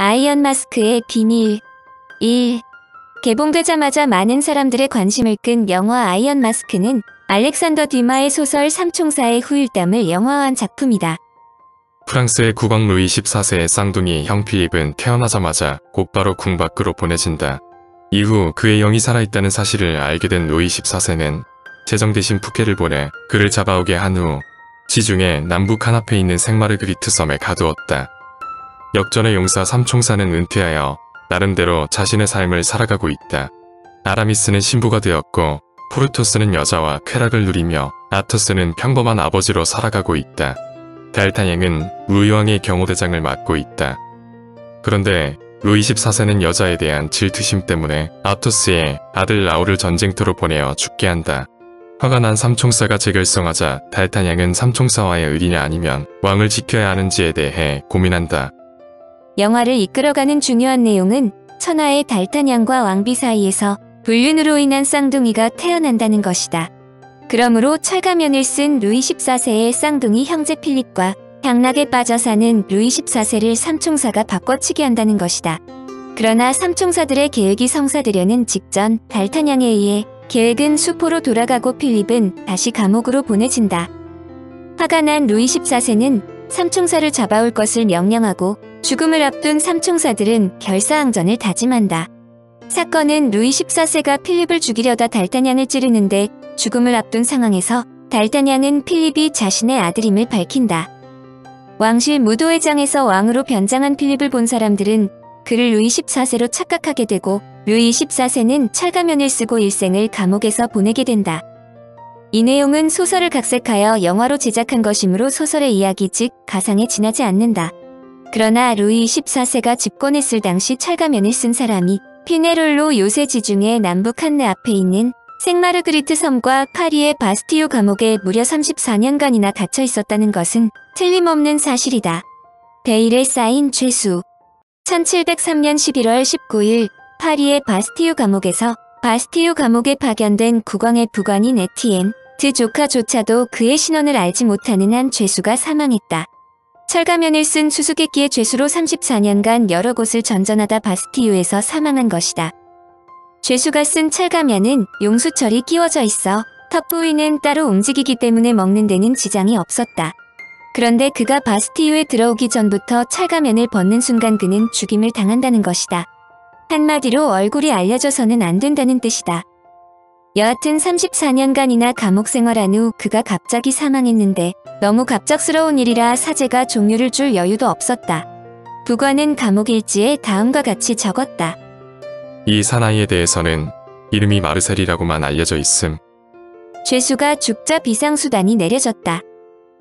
아이언 마스크의 비밀 1. 개봉되자마자 많은 사람들의 관심을 끈 영화 아이언 마스크는 알렉산더 듀마의 소설 삼총사의 후일담을 영화화한 작품이다. 프랑스의 국왕 루이 14세의 쌍둥이 형 필립은 태어나자마자 곧바로 궁 밖으로 보내진다. 이후 그의 영이 살아있다는 사실을 알게 된 루이 14세는 재정 대신 푸켓을 보내 그를 잡아오게 한 후 지중해 남북 한앞에 있는 생마르그리트 섬에 가두었다. 역전의 용사 삼총사는 은퇴하여 나름대로 자신의 삶을 살아가고 있다. 아라미스는 신부가 되었고 포르토스는 여자와 쾌락을 누리며 아토스는 평범한 아버지로 살아가고 있다. 달타냥은 루이 왕의 경호대장을 맡고 있다. 그런데 루이 14세는 여자에 대한 질투심 때문에 아토스의 아들 라울을 전쟁터로 보내어 죽게 한다. 화가 난 삼총사가 재결성하자 달타냥은 삼총사와의 의리냐 아니면 왕을 지켜야 하는지에 대해 고민한다. 영화를 이끌어가는 중요한 내용은 천하의 달타냥과 왕비 사이에서 불륜으로 인한 쌍둥이가 태어난다는 것이다. 그러므로 철가면을 쓴 루이 14세의 쌍둥이 형제 필립과 향락에 빠져 사는 루이 14세를 삼총사가 바꿔치기 한다는 것이다. 그러나 삼총사들의 계획이 성사되려는 직전 달타냥에 의해 계획은 수포로 돌아가고 필립은 다시 감옥으로 보내진다. 화가 난 루이 14세는 삼총사를 잡아올 것을 명령하고 죽음을 앞둔 삼총사들은 결사항전을 다짐한다. 사건은 루이 14세가 필립을 죽이려다 달타냥을 찌르는데 죽음을 앞둔 상황에서 달타냥은 필립이 자신의 아들임을 밝힌다. 왕실 무도회장에서 왕으로 변장한 필립을 본 사람들은 그를 루이 14세로 착각하게 되고 루이 14세는 철가면을 쓰고 일생을 감옥에서 보내게 된다. 이 내용은 소설을 각색하여 영화로 제작한 것이므로 소설의 이야기 즉 가상에 지나지 않는다. 그러나 루이 14세가 집권했을 당시 철가면을 쓴 사람이 피네롤로 요새 지중해 남북 한내 앞에 있는 생마르그리트 섬과 파리의 바스티유 감옥에 무려 34년간이나 갇혀 있었다는 것은 틀림없는 사실이다. 베일에 쌓인 죄수 1703년 11월 19일 파리의 바스티유 감옥에서 바스티유 감옥에 파견된 국왕의 부관인 에티엔 드 조카조차도 그의 신원을 알지 못하는 한 죄수가 사망했다. 철가면을 쓴 수수께끼의 죄수로 34년간 여러 곳을 전전하다 바스티유에서 사망한 것이다. 죄수가 쓴 철가면은 용수철이 끼워져 있어 턱 부위는 따로 움직이기 때문에 먹는 데는 지장이 없었다. 그런데 그가 바스티유에 들어오기 전부터 철가면을 벗는 순간 그는 죽임을 당한다는 것이다. 한마디로 얼굴이 알려져서는 안 된다는 뜻이다. 여하튼 34년간이나 감옥 생활한 후 그가 갑자기 사망했는데 너무 갑작스러운 일이라 사제가 종류를 줄 여유도 없었다. 부관은 감옥 일지에 다음과 같이 적었다. 이 사나이에 대해서는 이름이 마르셀이라고만 알려져 있음. 죄수가 죽자 비상수단이 내려졌다.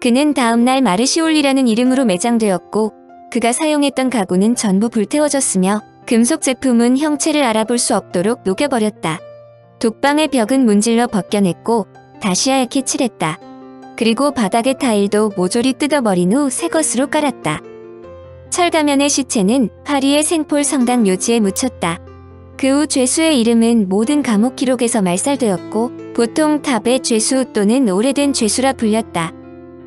그는 다음날 마르시올리라는 이름으로 매장되었고 그가 사용했던 가구는 전부 불태워졌으며 금속 제품은 형체를 알아볼 수 없도록 녹여버렸다. 독방의 벽은 문질러 벗겨냈고 다시 하얗게 칠했다. 그리고 바닥의 타일도 모조리 뜯어버린 후 새 것으로 깔았다. 철가면의 시체는 파리의 생폴 성당 묘지에 묻혔다. 그 후 죄수의 이름은 모든 감옥 기록에서 말살되었고 보통 탑의 죄수 또는 오래된 죄수라 불렸다.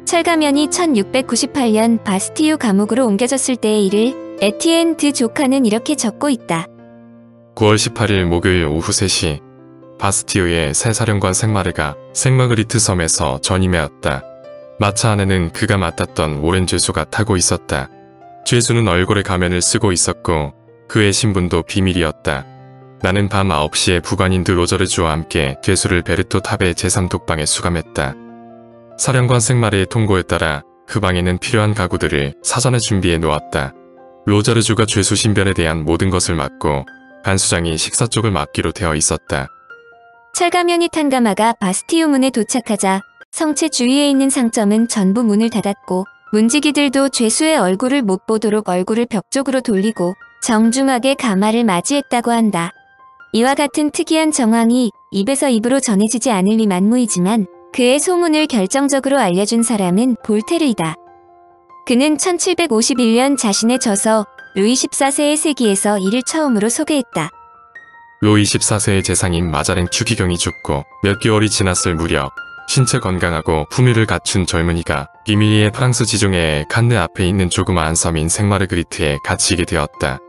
철가면이 1698년 바스티유 감옥으로 옮겨졌을 때의 일을 에티엔 드 조카는 이렇게 적고 있다. 9월 18일 목요일 오후 3시 바스티유의 새 사령관 생마르가 생마그리트 섬에서 전임해왔다. 마차 안에는 그가 맡았던 오랜 죄수가 타고 있었다. 죄수는 얼굴에 가면을 쓰고 있었고 그의 신분도 비밀이었다. 나는 밤 9시에 부관인 드 로저르주와 함께 죄수를 베르토 탑의 제3독방에 수감했다. 사령관 생마르의 통고에 따라 그 방에는 필요한 가구들을 사전에 준비해 놓았다. 로저르주가 죄수 신변에 대한 모든 것을 맡고 간수장이 식사 쪽을 맡기로 되어 있었다. 철가면이 탄 가마가 바스티유 문에 도착하자 성체 주위에 있는 상점은 전부 문을 닫았고 문지기들도 죄수의 얼굴을 못 보도록 얼굴을 벽 쪽으로 돌리고 정중하게 가마를 맞이했다고 한다. 이와 같은 특이한 정황이 입에서 입으로 전해지지 않을 리 만무이지만 그의 소문을 결정적으로 알려준 사람은 볼테르이다. 그는 1751년 자신의 저서 루이 14세의 세기에서 이를 처음으로 소개했다. 루이 14세의 재상인 마자랭 추기경이 죽고 몇 개월이 지났을 무렵 신체 건강하고 품위를 갖춘 젊은이가 이밀리의 프랑스 지중해 칸느 앞에 있는 조그마한 섬인 생마르그리트에 갇히게 되었다.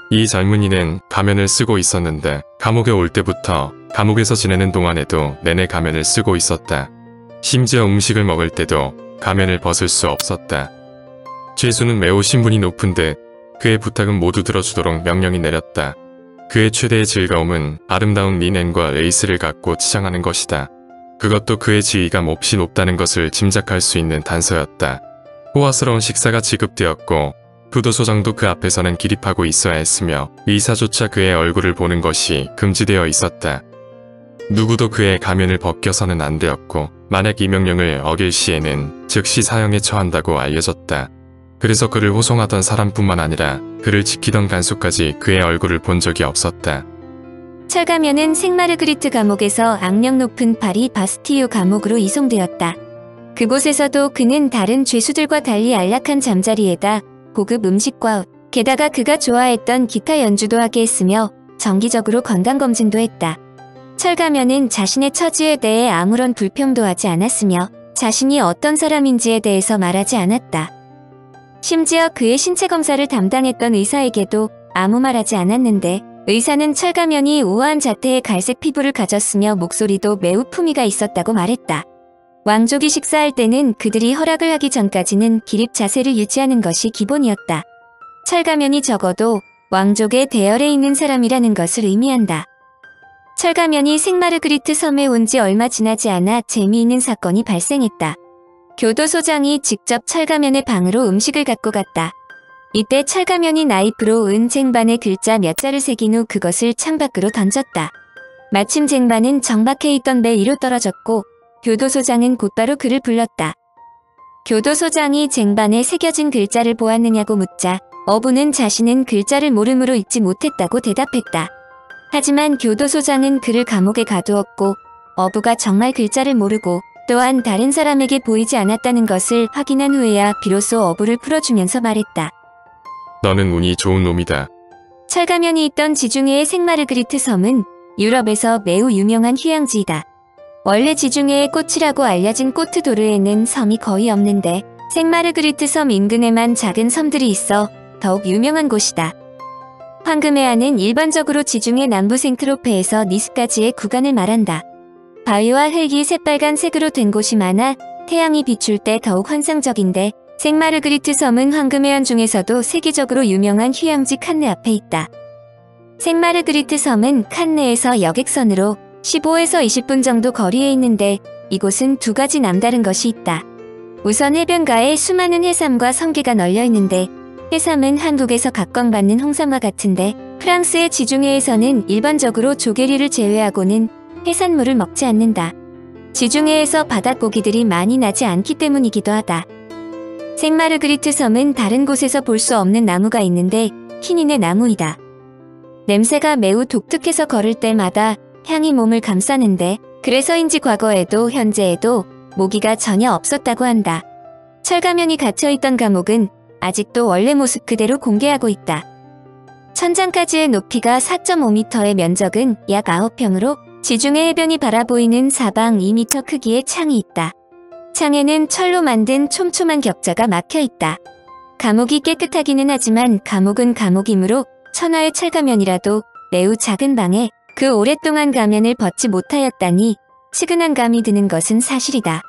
이 젊은이는 가면을 쓰고 있었는데 감옥에 올 때부터 감옥에서 지내는 동안에도 내내 가면을 쓰고 있었다. 심지어 음식을 먹을 때도 가면을 벗을 수 없었다. 죄수는 매우 신분이 높은 듯 그의 부탁은 모두 들어주도록 명령이 내렸다. 그의 최대의 즐거움은 아름다운 리넨과 레이스를 갖고 치장하는 것이다. 그것도 그의 지위가 몹시 높다는 것을 짐작할 수 있는 단서였다. 호화스러운 식사가 지급되었고 교도소장도 그 앞에서는 기립하고 있어야 했으며 의사조차 그의 얼굴을 보는 것이 금지되어 있었다. 누구도 그의 가면을 벗겨서는 안 되었고 만약 이 명령을 어길 시에는 즉시 사형에 처한다고 알려졌다. 그래서 그를 호송하던 사람뿐만 아니라 그를 지키던 간수까지 그의 얼굴을 본 적이 없었다. 철가면은 생마르그리트 감옥에서 악명 높은 파리 바스티유 감옥으로 이송되었다. 그곳에서도 그는 다른 죄수들과 달리 안락한 잠자리에다 고급 음식과 옷, 게다가 그가 좋아했던 기타 연주도 하게 했으며 정기적으로 건강검진도 했다. 철가면은 자신의 처지에 대해 아무런 불평도 하지 않았으며 자신이 어떤 사람인지에 대해서 말하지 않았다. 심지어 그의 신체 검사를 담당했던 의사에게도 아무 말하지 않았는데 의사는 철가면이 우아한 자태의 갈색 피부를 가졌으며 목소리도 매우 품위가 있었다고 말했다. 왕족이 식사할 때는 그들이 허락을 하기 전까지는 기립 자세를 유지하는 것이 기본이었다. 철가면이 적어도 왕족의 대열에 있는 사람이라는 것을 의미한다. 철가면이 생마르그리트 섬에 온 지 얼마 지나지 않아 재미있는 사건이 발생했다. 교도소장이 직접 철가면의 방으로 음식을 갖고 갔다. 이때 철가면이 나이프로 은 쟁반에 글자 몇 자를 새긴 후 그것을 창밖으로 던졌다. 마침 쟁반은 정박해 있던 배 위로 떨어졌고 교도소장은 곧바로 그를 불렀다. 교도소장이 쟁반에 새겨진 글자를 보았느냐고 묻자 어부는 자신은 글자를 모름으로 읽지 못했다고 대답했다. 하지만 교도소장은 그를 감옥에 가두었고 어부가 정말 글자를 모르고 또한 다른 사람에게 보이지 않았다는 것을 확인한 후에야 비로소 어부를 풀어주면서 말했다. 너는 운이 좋은 놈이다. 철가면이 있던 지중해의 생마르그리트 섬은 유럽에서 매우 유명한 휴양지이다. 원래 지중해의 꽃이라고 알려진 꼬트도르에는 섬이 거의 없는데 생마르그리트 섬 인근에만 작은 섬들이 있어 더욱 유명한 곳이다. 황금해안은 일반적으로 지중해 남부 생트로페에서 니스까지의 구간을 말한다. 바위와 흙이 새빨간색으로 된 곳이 많아 태양이 비출 때 더욱 환상적인데 생마르그리트 섬은 황금해안 중에서도 세계적으로 유명한 휴양지 칸느 앞에 있다. 생마르그리트 섬은 칸느에서 여객선으로 15에서 20분 정도 거리에 있는데 이곳은 두 가지 남다른 것이 있다. 우선 해변가에 수많은 해삼과 성게가 널려 있는데 해삼은 한국에서 각광받는 홍삼과 같은데 프랑스의 지중해에서는 일반적으로 조개류를 제외하고는 해산물을 먹지 않는다. 지중해에서 바닷고기들이 많이 나지 않기 때문이기도 하다. 생마르그리트 섬은 다른 곳에서 볼 수 없는 나무가 있는데 키닌의 나무이다. 냄새가 매우 독특해서 걸을 때마다 향이 몸을 감싸는데 그래서인지 과거에도 현재에도 모기가 전혀 없었다고 한다. 철가면이 갇혀있던 감옥은 아직도 원래 모습 그대로 공개하고 있다. 천장까지의 높이가 4.5m의 면적은 약 9평으로 지중해 해변이 바라보이는 사방 2m 크기의 창이 있다. 창에는 철로 만든 촘촘한 격자가 막혀 있다. 감옥이 깨끗하기는 하지만 감옥은 감옥이므로 천하의 철가면이라도 매우 작은 방에 그 오랫동안 가면을 벗지 못하였다니 측은한 감이 드는 것은 사실이다.